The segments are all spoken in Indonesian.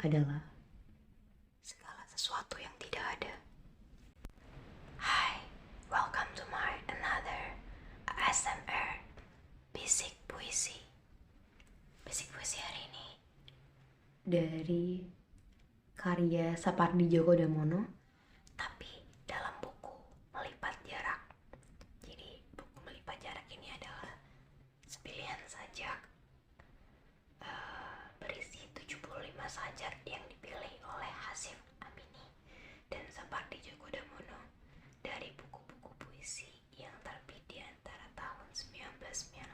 adalah segala sesuatu yang tidak ada. Hai, welcome to my another ASMR Bisik Puisi. Bisik Puisi hari ini dari karya Sapardi Djoko Damono, tapi dalam buku Melipat Jarak. Jadi buku Melipat Jarak ini adalah sepilihan sajak berisi 75 sajak yang dipilih oleh Hasif Amini dan Sapardi Djoko Damono dari buku-buku puisi yang terbit di antara tahun 1998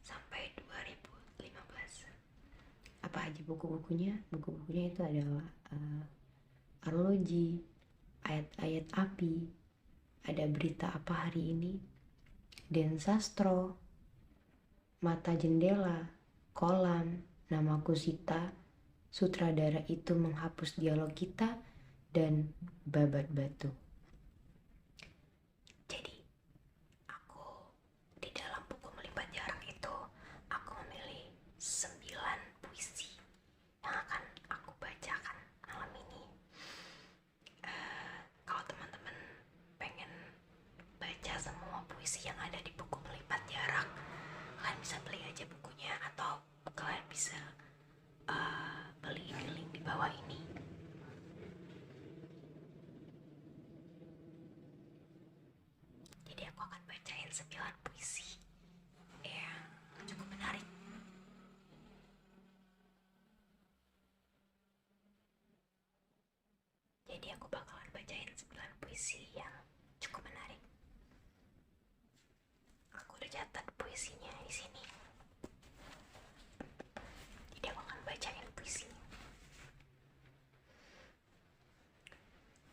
sampai 2015. Apa aja buku-bukunya? Buku-bukunya itu adalah Arloji, Ayat-ayat Api, Ada Berita Apa Hari Ini, Den Sastro, Mata Jendela, Kolam, Namaku Sita, Sutradara Itu Menghapus Dialog Kita, dan Babat Batu. Jadi, aku di dalam buku Melipat Jarak itu, aku memilih 9 puisi yang akan aku bacakan malam ini. Kalau teman-teman pengen baca semua puisi yang ada di buku Melipat Jarak, kalian bisa beli aja bukunya, atau kalian bisa beli di link di bawah ini. Jadi aku akan bacain 9 puisi yang cukup menarik. Jadi aku bakalan bacain 9 puisi yang cukup menarik. Aku udah catat puisinya di sini. Jadi aku akan bacain puisinya.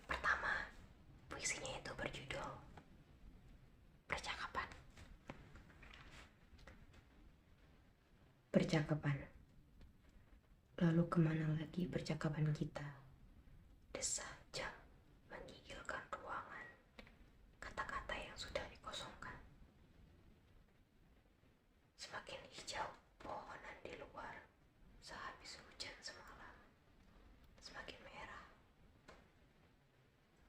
Pertama, puisinya itu berjudul Percakapan. Percakapan. Lalu kemana lagi percakapan kita? Desah jam menggigilkan ruangan, kata-kata yang sudah dikosongkan. Semakin hijau pohonan di luar sehabis hujan semalam. Semakin merah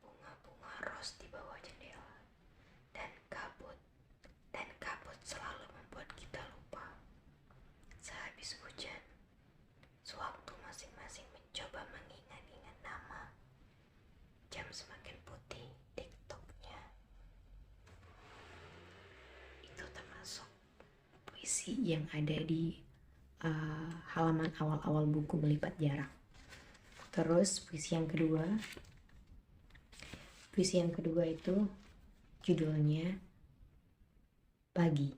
bunga-bunga ros di bawah jendela. Dan kabut selalu membuat kita lupa. Sehabis hujan, sewaktu masing-masing mencoba mengingat-ingat nama, jam semakin putih tiktoknya. Itu termasuk puisi yang ada di halaman awal-awal buku Melipat Jarak. Terus puisi yang kedua itu judulnya Pagi.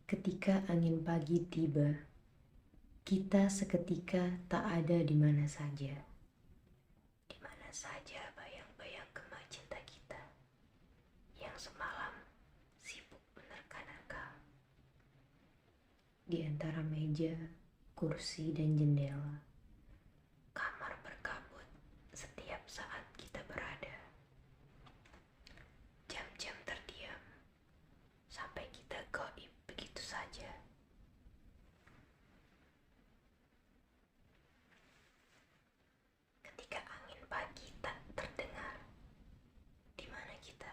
Ketika angin pagi tiba, kita seketika tak ada di mana saja. Di mana saja bayang-bayang gema cinta kita yang semalam sibuk menerka-nerka. Di antara meja, kursi, dan jendela, kamar berkabut setiap saat kita berada. Jam-jam terdiam sampai kita gaib begitu saja. Ketika angin pagi tak terdengar, di mana kita?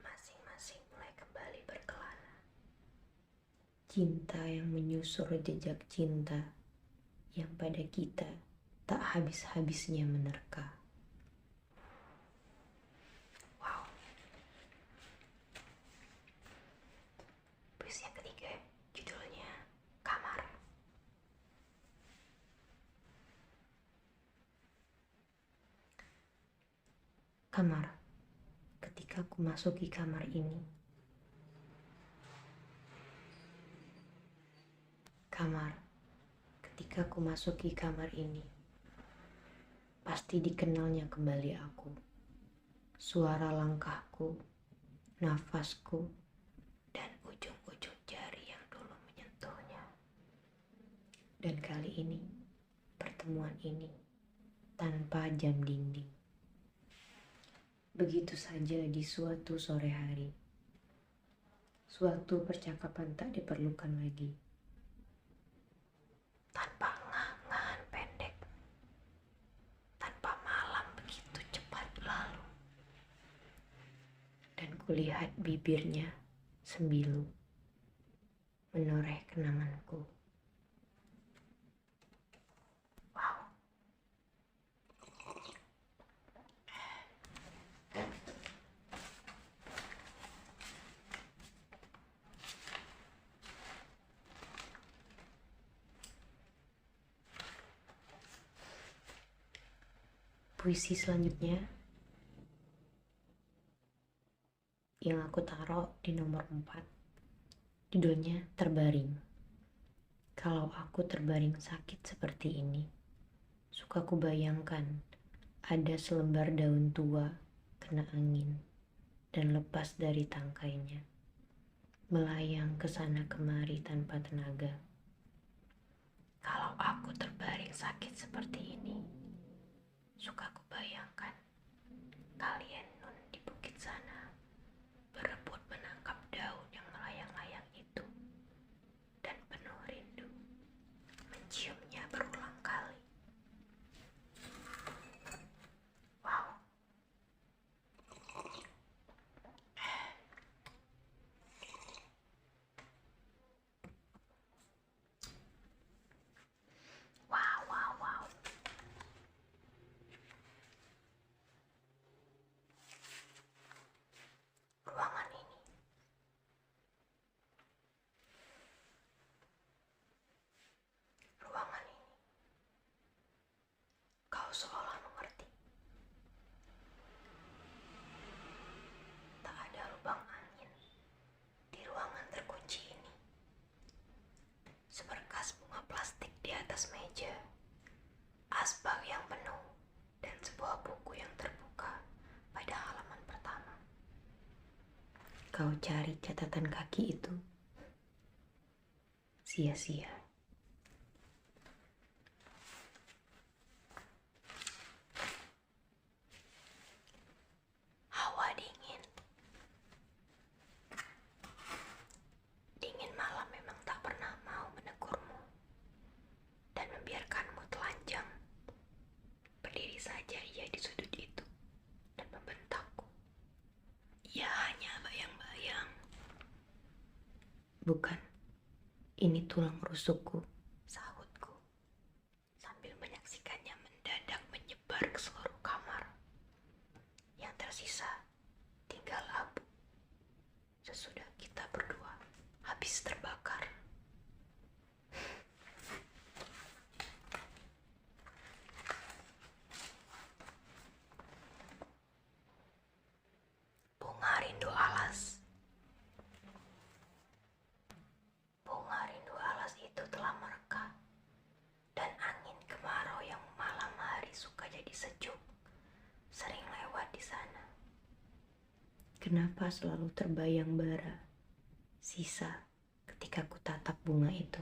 Masing-masing mulai kembali berkelana. Cinta yang menyusur jejak cinta yang pada kita tak habis-habisnya menerka. Wow. Puisi yang ketiga judulnya Kamar. Kamar. Ketika ku masuki kamar ini, ketika ku masuki kamar ini, pasti dikenalnya kembali aku. Suara langkahku, nafasku, dan ujung-ujung jari yang dulu menyentuhnya. Dan kali ini, pertemuan ini tanpa jam dinding. Begitu saja di suatu sore hari. Suatu percakapan tak diperlukan lagi. Tanpa ngah-ngahan pendek, tanpa malam begitu cepat lalu. Dan kulihat bibirnya sembilu menoreh kenanganku. Wow. Puisi selanjutnya yang aku taruh di nomor 4. Judulnya Terbaring. Kalau aku terbaring sakit seperti ini, suka ku bayangkan ada selembar daun tua kena angin dan lepas dari tangkainya, melayang ke sana kemari tanpa tenaga. Kalau aku terbaring sakit seperti ini, suka ku bayangkan kalian nun di bukit sana berebut menangkap daun yang melayang-layang itu dan penuh rindu menciumnya berulang kali. Wow. Wow, wow, wow. Ruangan ini kau seolah mengerti. Tak ada lubang angin di ruangan terkunci ini. Seberkas bunga plastik di atas meja, asbak yang penuh, dan sebuah buku yang terbuka pada halaman pertama. Kau cari catatan kaki itu sia-sia. Hawa dingin. Dingin malam memang tak pernah mau menegurmu dan membiarkanmu telanjang. Berdiri saja ia di sudut itu dan membentakku. Ia hanya bayang-bayang. Bukan, ini tulang rusukku, Sahutku sambil menyaksikannya mendadak menyebar ke seluruh kamar. Yang tersisa tinggal abu sesudah kita berdua habis terbakar. Bunga rindu alas. Bunga rindu alas itu telah mereka, dan angin kemarau yang malam hari suka jadi sejuk sering lewat di sana. Kenapa selalu terbayang bara, sisa ketika ku tatap bunga itu?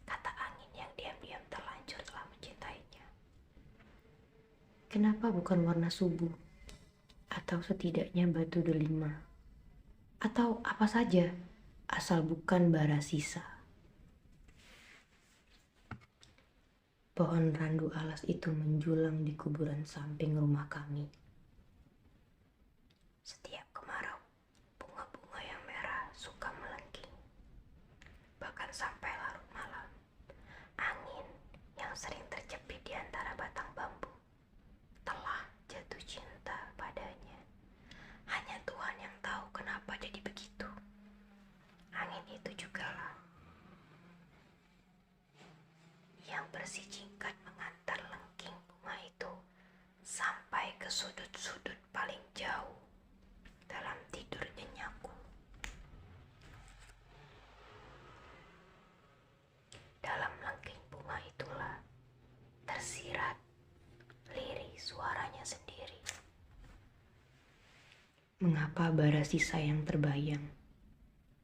Kata angin yang diam-diam terlanjur telah mencintainya. Kenapa bukan warna subuh? Atau setidaknya batu delima? Atau apa saja, asal bukan bara sisa. Pohon randu alas itu menjulang di kuburan samping rumah kami. Setiap kemarau, bunga-bunga yang merah suka melengking. Bahkan sampai larut malam, angin yang sering terjepit di antara batang bambu telah jatuh cinta padanya. Hanya Tuhan yang tahu kenapa jadi begitu. Angin itu jugalah yang bersijingkat mengantar lengking bunga itu sampai ke sudut-sudut paling jauh dalam tidur nyenyakku. Dalam lengking bunga itulah tersirat lirih suaranya sendiri. Mengapa bara sisa yang terbayang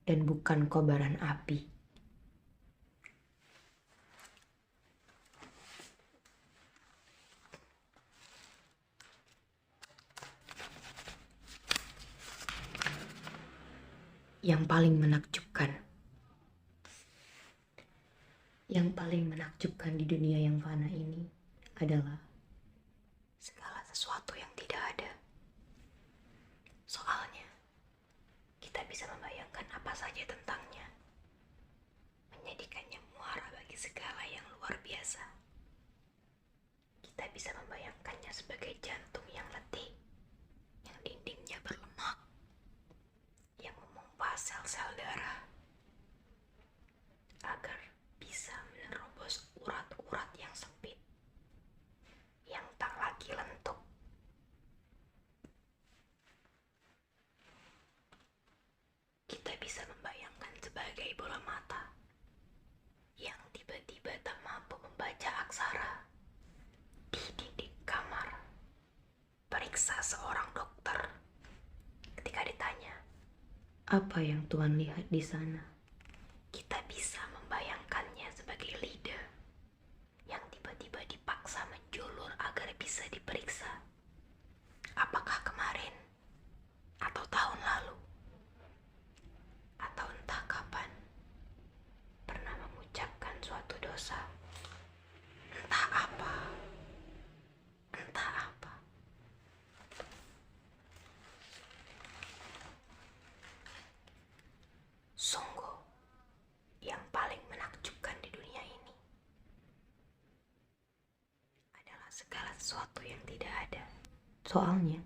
dan bukan kobaran api? yang paling menakjubkan. Yang paling menakjubkan di dunia yang fana ini adalah segala sesuatu yang tidak ada. Soalnya, kita bisa membayangkan apa saja tentangnya, menjadikannya muara bagi segala yang luar biasa. Kita bisa membayangkannya sebagai jantung yang letih, yang dindingnya berlemak, yang memompa sel-sel darah, agar bisa menerobos urat-urat yang sempit, yang tak lagi lentuk. Kita bisa membayangkan sebagai bola mata yang tiba-tiba tak mampu membaca aksara di dinding kamar. Periksa seorang dokter ketika ditanya, "Apa yang Tuhan lihat di sana?" Kita bisa membayangkannya sebagai lidah yang tiba-tiba dipaksa menjulur agar bisa diperiksa. Apakah kemarin, atau tahun lalu, atau entah kapan, pernah mengucapkan suatu dosa, entah apa, entah apa. Sungguh, yang paling menakjubkan di dunia ini adalah segala sesuatu yang tidak ada. Soalnya,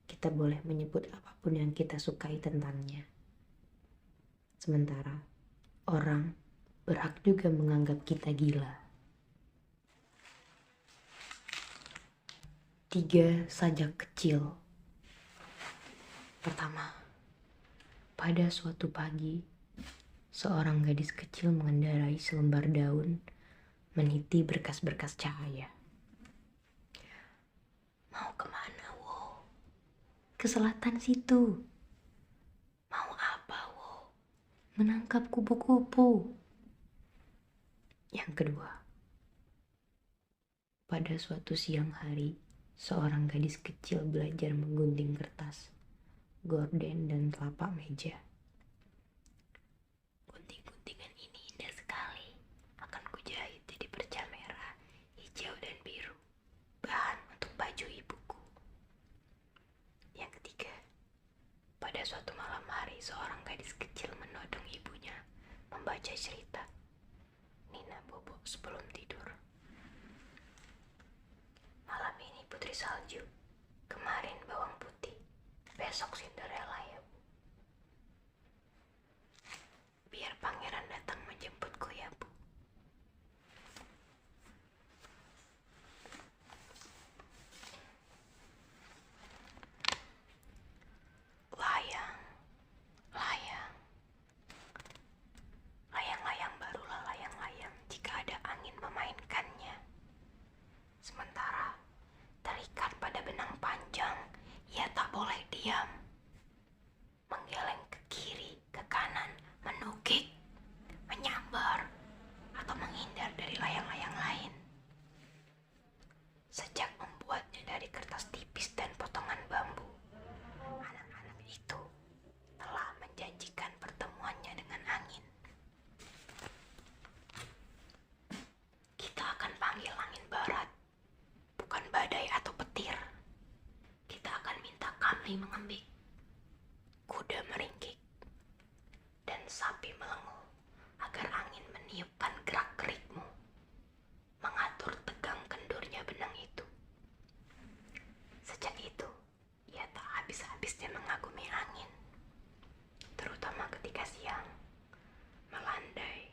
kita boleh menyebut apapun yang kita sukai tentangnya. Sementara, orang berhak juga menganggap kita gila. 3 sajak kecil. Pertama, pada suatu pagi, seorang gadis kecil mengendarai selembar daun, meniti berkas-berkas cahaya. "Mau kemana, Wo?" "Ke selatan situ." "Mau apa, Wo?" "Menangkap kupu-kupu." Yang kedua, pada suatu siang hari, seorang gadis kecil belajar menggunting kertas, gorden, dan telapak meja. "Gunting-guntingan ini indah sekali. Akan kujahit jadi perca merah, hijau, dan biru. Bahan untuk baju ibuku." Yang ketiga, pada suatu malam hari, seorang gadis kecil menodong ibunya membaca cerita. Nina bobo sebelum tidur. "Malam ini putri salju, kemarin bawang putih, besok Cinderella ya, Bu. Biar pangeran datang menjemputku ya, Bu." Layang, layang, layang-layang barulah layang-layang jika ada angin memainkannya. Sementara terikat pada benang panjang, ia tak boleh diam. Menggeleng ke kiri, ke kanan, menukik, menyambar, atau menghindar dari layang-layang lain. Sejak membuatnya dari kertas tipis dan potongan bambu, anak-anak itu telah menjanjikan pertemuannya dengan angin. Kita akan panggil angin barat, bukan badai atau petir. Kita akan minta kami mengembik, kuda meringkik, dan sapi melenguh agar angin meniupkan gerak-gerikmu, mengatur tegang kendurnya benang itu. Sejak itu, ia tak habis-habisnya mengagumi angin, terutama ketika siang melandai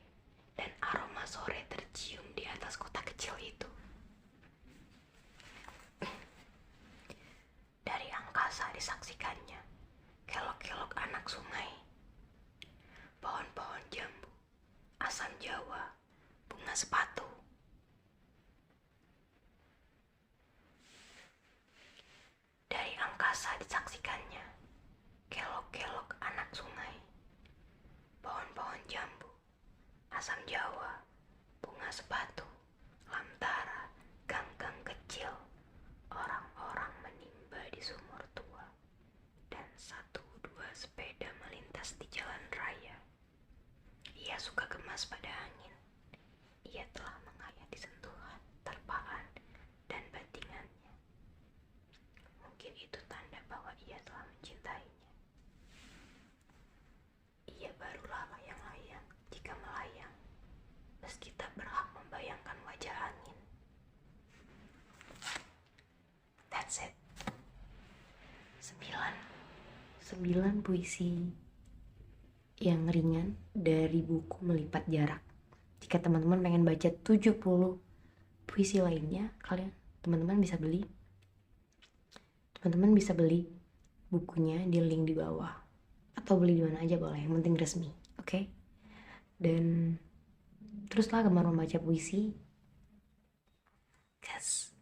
dan aroma sore tercium di atas kota kecil itu. Dari angkasa disaksikannya kelok-kelok anak sungai, pohon-pohon jambu, asam jawa, bunga sepatu. Dari angkasa disaksikannya kelok-kelok anak sungai, pohon-pohon jambu, asam jawa, bunga sepatu, lamtara, gang-gang kecil, orang-orang menimba di sumur tua, dan 1-2 sepeda melintas di jalan suka gemas pada angin. Ia telah menghayati sentuhan, terpaan, dan bantingannya. Mungkin itu tanda bahwa ia telah mencintainya. Ia barulah layang-layang jika melayang, meski tak berhak membayangkan wajah angin. That's it. 9 puisi yang ringan dari buku Melipat Jarak. Jika teman-teman pengen baca 70 puisi lainnya, teman-teman bisa beli bukunya di link di bawah, atau beli di mana aja boleh, yang penting resmi, oke? Dan teruslah gemar membaca puisi, 'cause